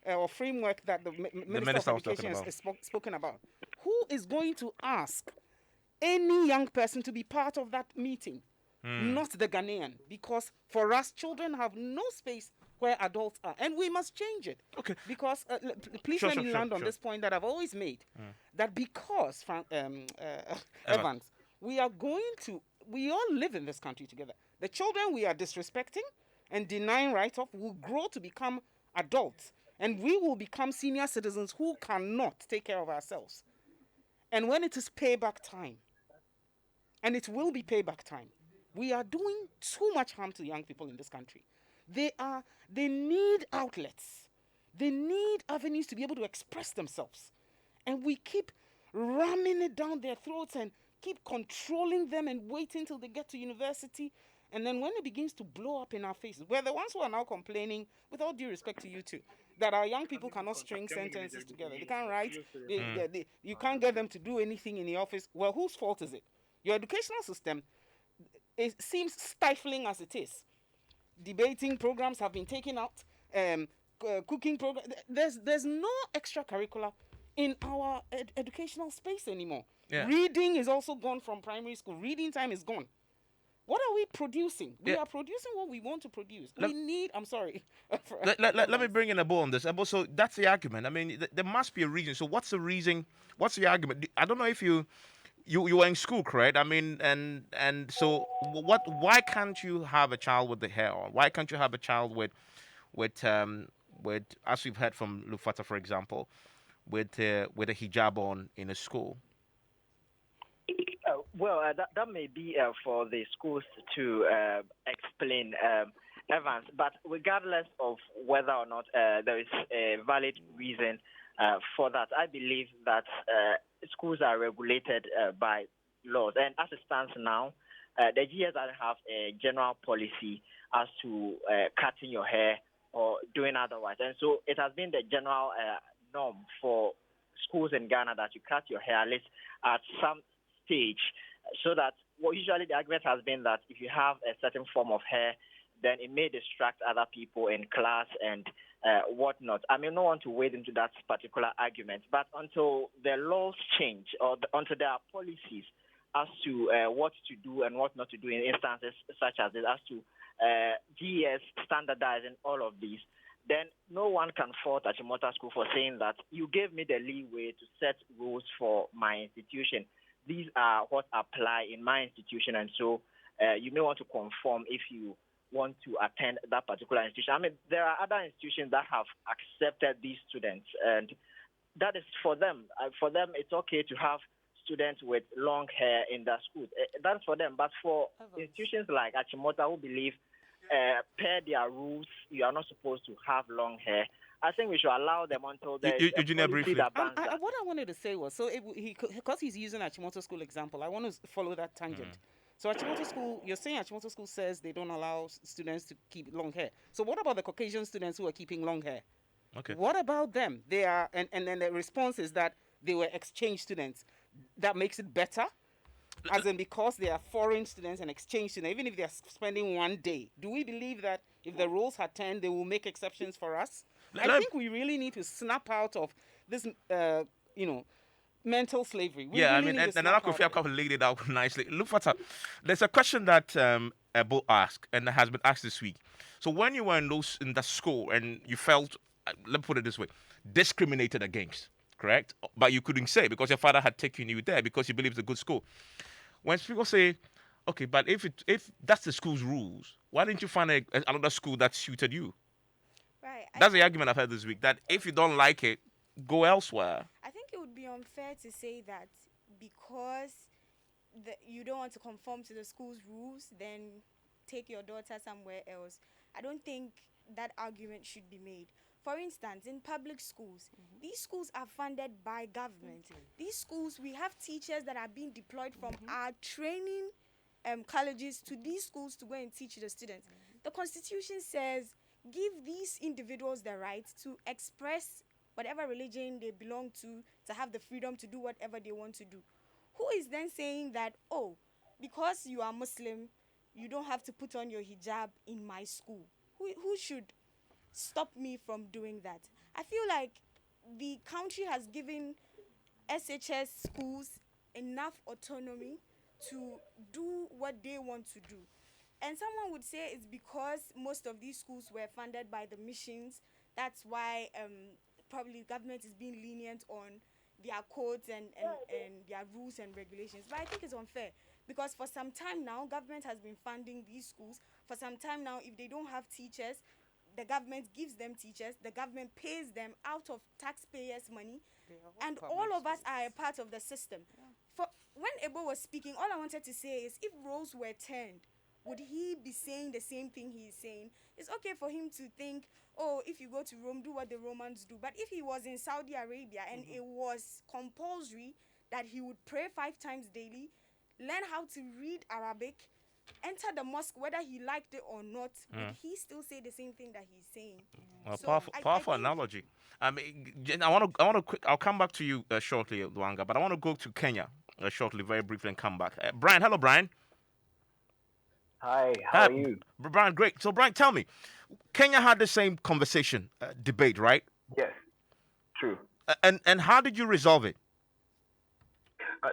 or framework that the Minister of Education has spoken about, who is going to ask any young person to be part of that meeting? Not the Ghanaian, because for us, children have no space where adults are, and we must change it. Okay. Because please let me land on this point that I've always made, that because Evans, we all live in this country together. The children we are disrespecting and denying rights of will grow to become adults, and we will become senior citizens who cannot take care of ourselves. And when it is payback time, and it will be payback time, we are doing too much harm to young people in this country. They need outlets. They need avenues to be able to express themselves. And we keep ramming it down their throats and keep controlling them and waiting till they get to university. And then when it begins to blow up in our faces, we're the ones who are now complaining, with all due respect to you two, that our young people cannot string sentences together. They can't write. You can't get them to do anything in the office. Well, whose fault is it? Your educational system, it seems stifling as it is. Debating programs have been taken out. Cooking program. There's no extracurricular in our educational space anymore. Yeah. Reading is also gone from primary school. Reading time is gone. What are we producing? We are producing what we want to produce. I'm sorry. Let me bring in a bow on this. So that's the argument. I mean, there must be a reason. So what's the reason? What's the argument? I don't know if you were in school, correct? I mean, and so why can't you have a child with the hair on? Why can't you have a child with as we've heard from Lufata, for example, with a hijab on in a school? That may be for the schools to explain, Evans. But regardless of whether or not there is a valid reason for that, I believe that schools are regulated by laws. And as it stands now, the GS doesn't have a general policy as to cutting your hair or doing otherwise. And so it has been the general norm for schools in Ghana that you cut your hair at least at some stage, so that usually the argument has been that if you have a certain form of hair, then it may distract other people in class and whatnot. I may not want to wade into that particular argument, but until the laws change or until there are policies as to what to do and what not to do in instances such as this, as to GS standardizing all of these, then no one can fault Achimota School for saying that you gave me the leeway to set rules for my institution. These are what apply in my institution, and so you may want to conform if you want to attend that particular institution. I mean, there are other institutions that have accepted these students, and that is for them. For them, it's okay to have students with long hair in their schools. That's for them. But for institutions like Achimota, who believe per their rules, you are not supposed to have long hair, I think we should allow them until there is a policy that bans that. What I wanted to say was, so because he's using Achimoto School example, I want to follow that tangent. So Achimoto School, you're saying Achimoto School says they don't allow students to keep long hair. So what about the Caucasian students who are keeping long hair? Okay. What about them? They are, and then the response is that they were exchange students. That makes it better? As in, because they are foreign students and exchange students, even if they are spending one day, do we believe that if the rules had turned, they will make exceptions for us? I think we really need to snap out of this, mental slavery. We Yeah, really I mean, need to and snap Uncle out of it. Fiab laid it out nicely. Look, Fata, there's a question that Ebo asked, and that has been asked this week. So when you were in that school and you felt, let me put it this way, discriminated against, correct? But you couldn't say because your father had taken you there because he believes it's a good school. When people say, okay, but if that's the school's rules, why didn't you find another school that suited you? Right. That's the argument I've heard this week, that if you don't like it, go elsewhere. I think it would be unfair to say that because you don't want to conform to the school's rules, then take your daughter somewhere else. I don't think that argument should be made. For instance, in public schools, these schools are funded by government. These schools, we have teachers that are being deployed from our training colleges to these schools to go and teach the students. The Constitution says give these individuals the right to express whatever religion they belong to have the freedom to do whatever they want to do. Who is then saying that, oh, because you are Muslim, you don't have to put on your hijab in my school? Who should stop me from doing that? I feel like the country has given SHS schools enough autonomy to do what they want to do. And someone would say it's because most of these schools were funded by the missions. That's why probably government is being lenient on their codes and their rules and regulations. But I think it's unfair because for some time now, government has been funding these schools. For some time now, if they don't have teachers, the government gives them teachers. The government pays them out of taxpayers' money. And all of us are a part of the system. For when Ebo was speaking, all I wanted to say is if roles were turned, would he be saying the same thing he is saying? It's okay for him to think, oh, if you go to Rome, do what the Romans do. But if he was in Saudi Arabia and it was compulsory that he would pray 5 times daily, learn how to read Arabic, enter the mosque whether he liked it or not, would he still say the same thing that he's saying? Well, So powerful I think analogy. I mean, I'll come back to you shortly, Luanga, but I want to go to Kenya shortly, very briefly, and come back. Brian, hello, Brian. Hi, how are you? Brian, great. So, Brian, tell me, Kenya had the same conversation, debate, right? Yes, true. And how did you resolve it?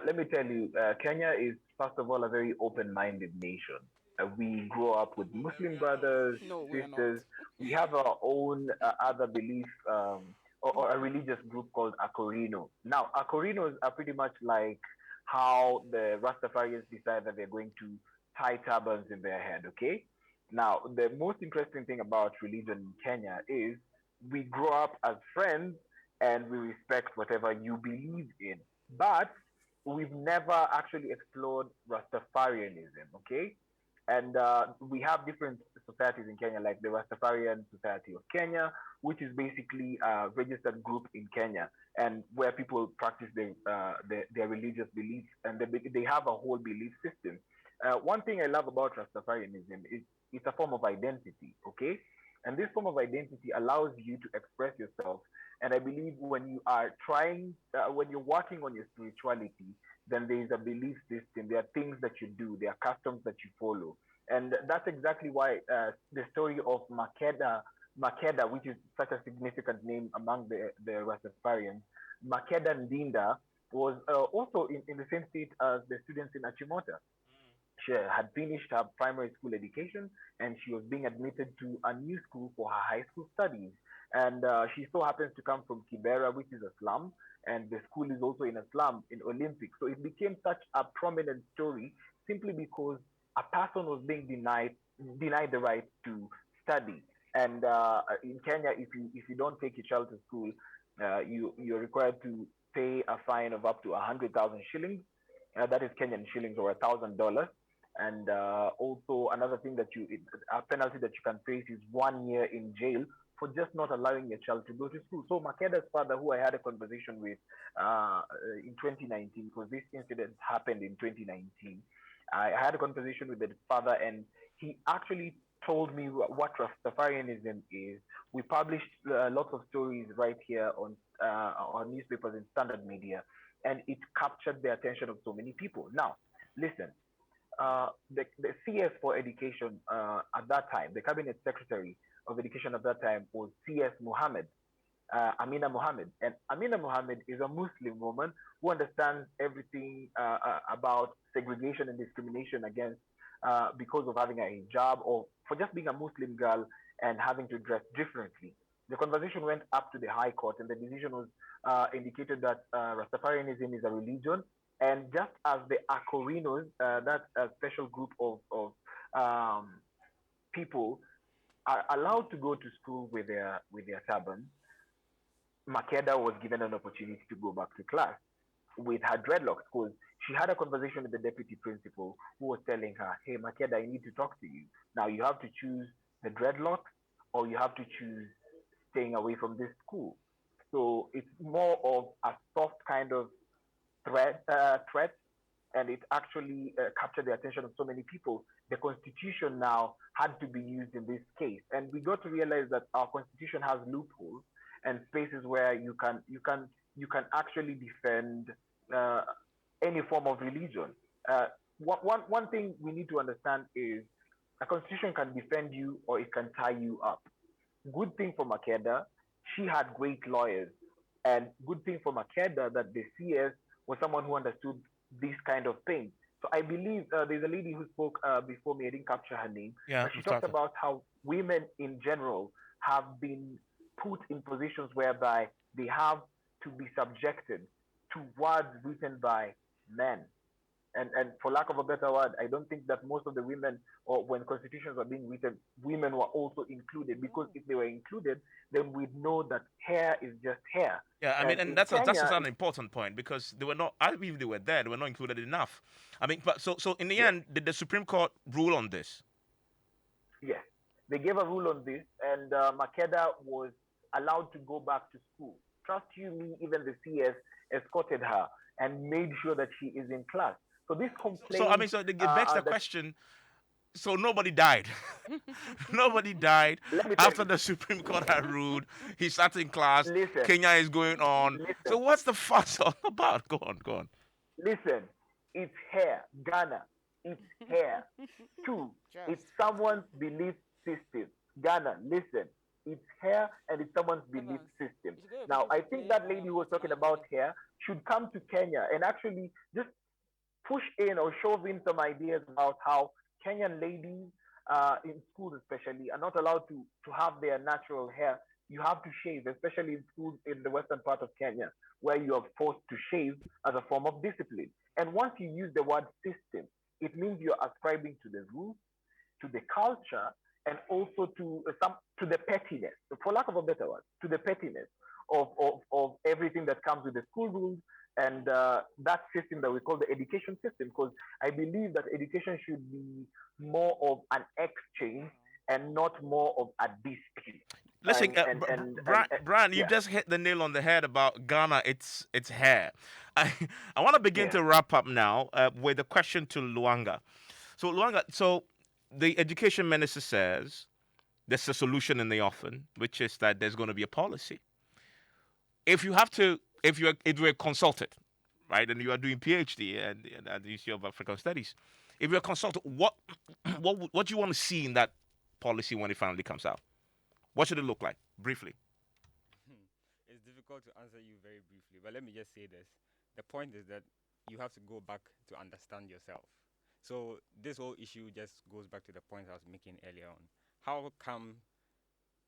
Let me tell you, Kenya is, first of all, a very open minded nation. We grow up with Muslim brothers, No, we are not. sisters. We have our own other belief or a religious group called Akorino. Now, Akorinos are pretty much like how the Rastafarians decide that they're going to tie turbans in their head, okay? Now, the most interesting thing about religion in Kenya is we grow up as friends and we respect whatever you believe in. But we've never actually explored Rastafarianism, okay? And we have different societies in Kenya, like the Rastafarian Society of Kenya, which is basically a registered group in Kenya, and where people practice their religious beliefs, and they have a whole belief system. One thing I love about Rastafarianism is it's a form of identity, okay? And this form of identity allows you to express yourself. And I believe when you are when you're working on your spirituality, then there is a belief system. There are things that you do. There are customs that you follow. And that's exactly why the story of Makeda, which is such a significant name among the Rastafarians, Makeda Ndinda was also in the same state as the students in Achimota. She had finished her primary school education and she was being admitted to a new school for her high school studies. And she so happens to come from Kibera, which is a slum, and the school is also in a slum in Olympic. So it became such a prominent story simply because a person was being denied the right to study. And in Kenya, if you don't take your child to school, you're required to pay a fine of up to 100,000 shillings. That is Kenyan shillings or $1,000. And also another thing a penalty that you can face is 1 year in jail for just not allowing your child to go to school. So Makeda's father, who I had a conversation with in 2019, because this incident happened in 2019, I had a conversation with the father, and he actually told me what Rastafarianism is. We published lots of stories right here on newspapers and standard media, and it captured the attention of so many people. Now, listen, the CS for education at that time, the cabinet secretary of education at that time was CS Muhammad, Amina Muhammad. And Amina Muhammad is a Muslim woman who understands everything about segregation and discrimination against because of having a hijab or for just being a Muslim girl and having to dress differently. The conversation went up to the High Court, and the decision was indicated that Rastafarianism is a religion, and just as the Akorinos, that special group of people, are allowed to go to school with their turbans, Makeda was given an opportunity to go back to class with her dreadlocks because she had a conversation with the deputy principal who was telling her, hey, Makeda, I need to talk to you. Now you have to choose the dreadlocks or you have to choose staying away from this school. So it's more of a soft kind of threat, and it actually captured the attention of so many people. The constitution now had to be used in this case, and we got to realize that our constitution has loopholes and spaces where you can actually defend uh, any form of religion. Uh, one thing we need to understand is a constitution can defend you or it can tie you up. Good thing for Makeda, she had great lawyers. And good thing for Makeda that the CS was someone who understood this kind of thing. So I believe there's a lady who spoke before me, I didn't capture her name, Yeah, but she talked Mustafa. about how women in general have been put in positions whereby they have to be subjected to words written by men. And for lack of a better word, I don't think that most of the women, or when constitutions were being written, women were also included. Because if they were included, then we'd know that hair is just hair. Yeah, I mean, And and in that's Kenya, an important point because they were not. I believe they were there. They were not included enough. I mean, but so in the yes, end, did the Supreme Court rule on this? yes, they gave a rule on this, and Makeda was allowed to go back to school. Trust you me, even the CS escorted her and made sure that she is in class. So this So I complaint mean, so it begs the that question. So nobody died. Nobody died let me tell after you, the Supreme Court had ruled. He sat in class. listen, Kenya is going on. So listen. what's the fuss all about? Go on, go on. Listen, it's hair, Ghana. It's hair. Two, it's someone's belief system. Ghana, listen, it's hair and it's someone's belief system. Now, I think that lady who was talking about hair should come to Kenya and actually just push in or shove in some ideas about how Kenyan ladies, in schools especially, are not allowed to have their natural hair. You have to shave, especially in schools in the western part of Kenya, where you are forced to shave as a form of discipline. And once you use the word system, it means you're ascribing to the rules, to the culture, and also to to the pettiness, for lack of a better word, to the pettiness of everything that comes with the school rules and that system that we call the education system. Because I believe that education should be more of an exchange and not more of a dispute. Listen, Brian, you Yeah, just hit the nail on the head about Ghana. It's hair. I I want to begin yeah. to wrap up now with a question to Luanga. So Luanga, so the education minister says there's a solution in the offing, which is that there's going to be a policy. If you have to, if you were consulted, right, and you are doing PhD and at the Institute of African Studies, if you're consulted, what do you want to see in that policy when it finally comes out? What should it look like, briefly? It's difficult to answer you very briefly, but let me just say this. The point is that you have to go back to understand yourself. So this whole issue just goes back to the point I was making earlier on. How come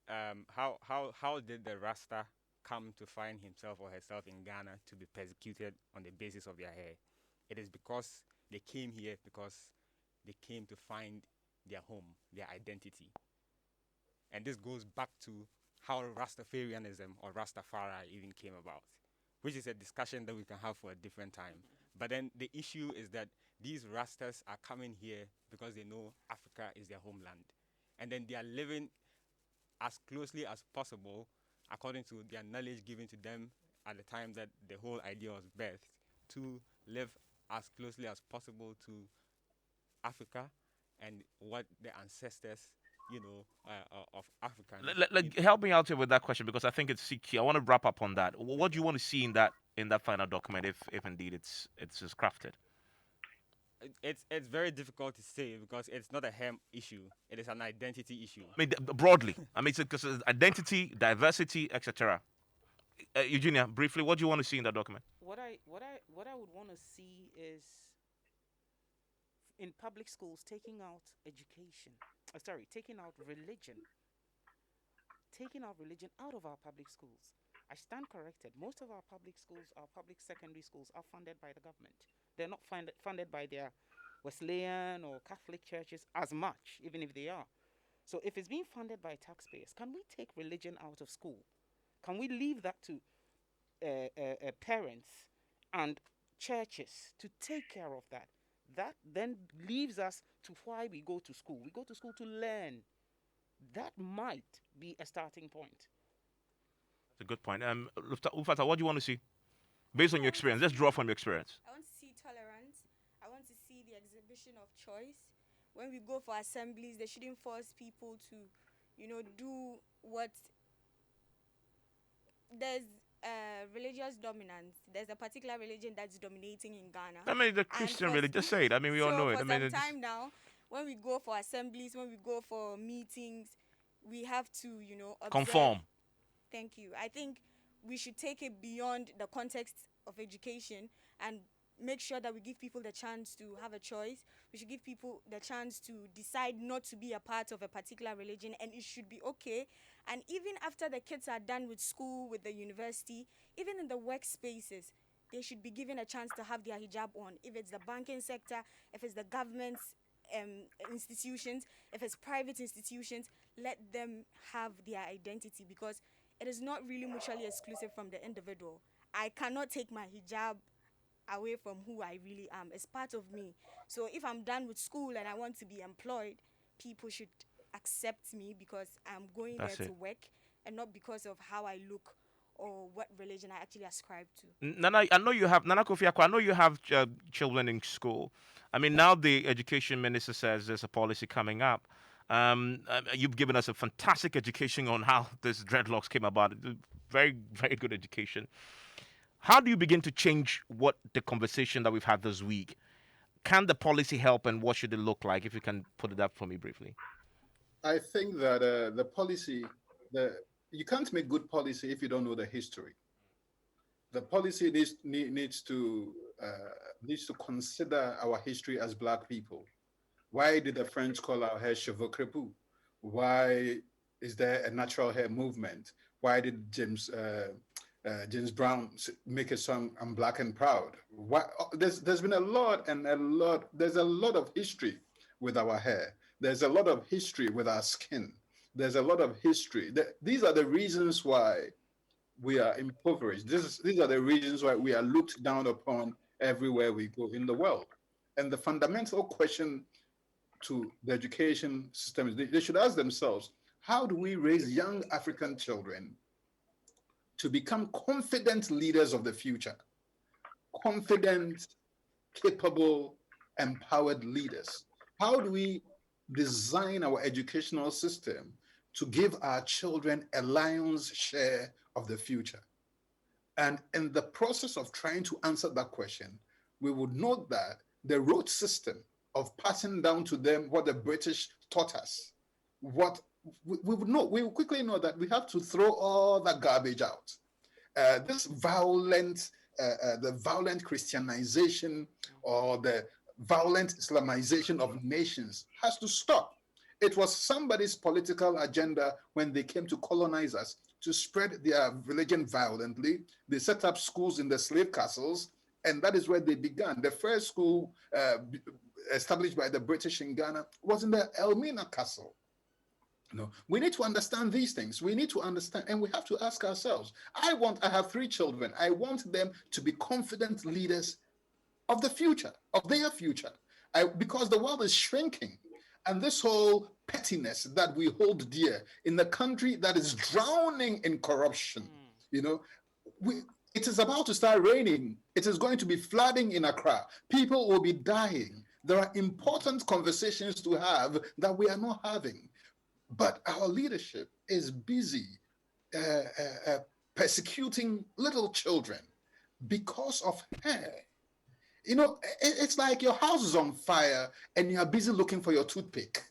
how did the Rasta come to find himself or herself in Ghana to be persecuted on the basis of their hair? It is because they came here because they came to find their home, their identity. And this goes back to how Rastafarianism or Rastafari even came about, which is a discussion that we can have for a different time. But then the issue is that these Rastas are coming here because they know Africa is their homeland. And then they are living as closely as possible according to their knowledge given to them at the time that the whole idea was birthed, to live as closely as possible to Africa and what the ancestors, of Africans. Help me out here with that question because I think it's key. I want to wrap up on that. What do you want to see in that final document, if indeed it's just crafted? It's very difficult to say because it's not a hem issue. It is an identity issue. I mean, broadly. I mean, because identity, diversity, etc. Eugenia, briefly, what do you want to see in that document? What I would want to see is in public schools taking out education. Taking out religion. Taking out religion out of our public schools. I stand corrected. Most of our public schools, our public secondary schools, are funded by the government. They're not funded by their Wesleyan or Catholic churches as much, even if they are. So if it's being funded by taxpayers, can we take religion out of school? Can we leave that to parents and churches to take care of that. That then leaves us to why we go to school. We go to school to learn. That might be a starting point. That's a good point. Ufata, what do you want to see? Based on your experience, let's draw from your experience. I want to see tolerance. I want to see the exhibition of choice. When we go for assemblies, they shouldn't force people to, do what. There's religious dominance. There's a particular religion that's dominating in Ghana. I mean, the Christian religion, just say it. I mean, we all know it. For I mean, some time now, when we go for assemblies, when we go for meetings, we have to, observe. Conform. Thank you. I think we should take it beyond the context of education and make sure that we give people the chance to have a choice. We should give people the chance to decide not to be a part of a particular religion, and it should be okay. And even after the kids are done with school, with the university, even in the workspaces, they should be given a chance to have their hijab on. If it's the banking sector, if it's the government's institutions, if it's private institutions, let them have their identity, because it is not really mutually exclusive from the individual. I cannot take my hijab away from who I really am. It's part of me. So if I'm done with school and I want to be employed, people should accept me because I'm going there to work, and not because of how I look or what religion I actually ascribe to. Nana, I know you have Nana Kofi Akwa, I know you have children in school. I mean, now the education minister says there's a policy coming up. You've given us a fantastic education on how this dreadlocks came about. Very, very good education. How do you begin to change what the conversation that we've had this week? Can the policy help, and what should it look like? If you can put it up for me briefly. I think that the policy, you can't make good policy if you don't know the history. The policy needs to consider our history as Black people. Why did the French call our hair cheveux crépus? Why is there a natural hair movement? Why did James Brown make a song "I'm Black and Proud"? Why, there's been a lot of history with our hair. There's a lot of history with our skin. There's a lot of history. These are the reasons why we are impoverished. These are the reasons why we are looked down upon everywhere we go in the world. And the fundamental question to the education system is they should ask themselves, how do we raise young African children to become confident leaders of the future? Confident, capable, empowered leaders. How do we design our educational system to give our children a lion's share of the future? And in the process of trying to answer that question, we would note that the road system of passing down to them what the British taught us, what we will quickly know that we have to throw all that garbage out. This violent, the violent Christianization or the violent Islamization of nations has to stop. It was somebody's political agenda when they came to colonize us to spread their religion violently. They set up schools in the slave castles, and that is where they began. The first school established by the British in Ghana was in the Elmina Castle. No, we need to understand these things. We need to understand, and we have to ask ourselves. I have 3 children. I want them to be confident leaders of the future, of their future, because the world is shrinking. And this whole pettiness that we hold dear in the country that is drowning in corruption, it is about to start raining. It is going to be flooding in Accra. People will be dying. There are important conversations to have that we are not having. But our leadership is busy persecuting little children because of hair. It's like your house is on fire and you are busy looking for your toothpick.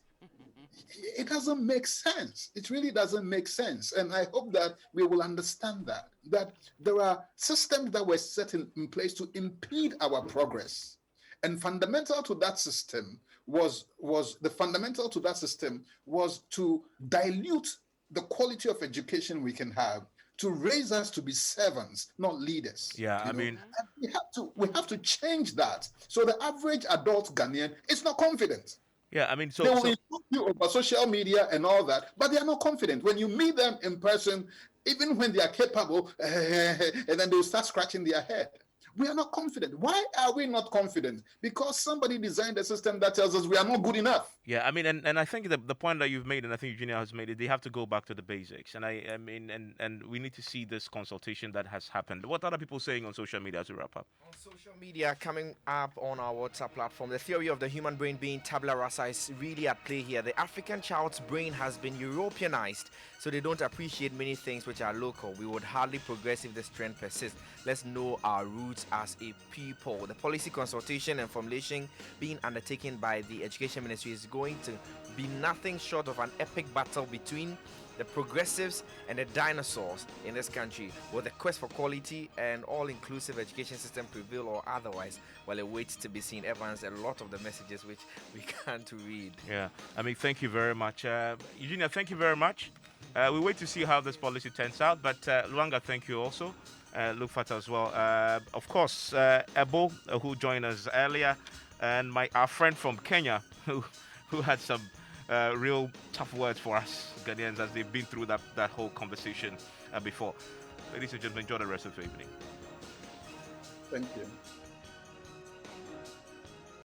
It doesn't make sense. It really doesn't make sense. And I hope that we will understand that there are systems that were set in place to impede our progress. And fundamental to that system was to dilute the quality of education we can have, to raise us to be servants, not leaders. Yeah, I mean, and we have to change that. So the average adult Ghanaian is not confident. Yeah, I mean, they will insult you over social media and all that, but they are not confident. When you meet them in person, even when they are capable, and then they'll start scratching their head. We are not confident. Why are we not confident? Because somebody designed a system that tells us we are not good enough. Yeah, I mean, and I think the point that you've made, and I think Eugenia has made it, they have to go back to the basics. And I mean, and we need to see this consultation that has happened. What are people saying on social media as we wrap up? On social media, coming up on our WhatsApp platform, the theory of the human brain being tabula rasa is really at play here. The African child's brain has been Europeanized, so they don't appreciate many things which are local. We would hardly progress if this trend persists. Let's know our roots as a people. The policy consultation and formulation being undertaken by the Education Ministry is going to be nothing short of an epic battle between the progressives and the dinosaurs in this country. Will the quest for quality and all-inclusive education system prevail or otherwise? Well, it waits to be seen. Evans, a lot of the messages which we can't read. Yeah, I mean, thank you very much. Eugenia, thank you very much. We wait to see how this policy turns out, but Luanga, thank you also. Lufat as well. Of course, Ebo, who joined us earlier, and our friend from Kenya, who had some real tough words for us Ghanaians as they've been through that whole conversation before. Ladies and gentlemen, enjoy the rest of the evening. Thank you.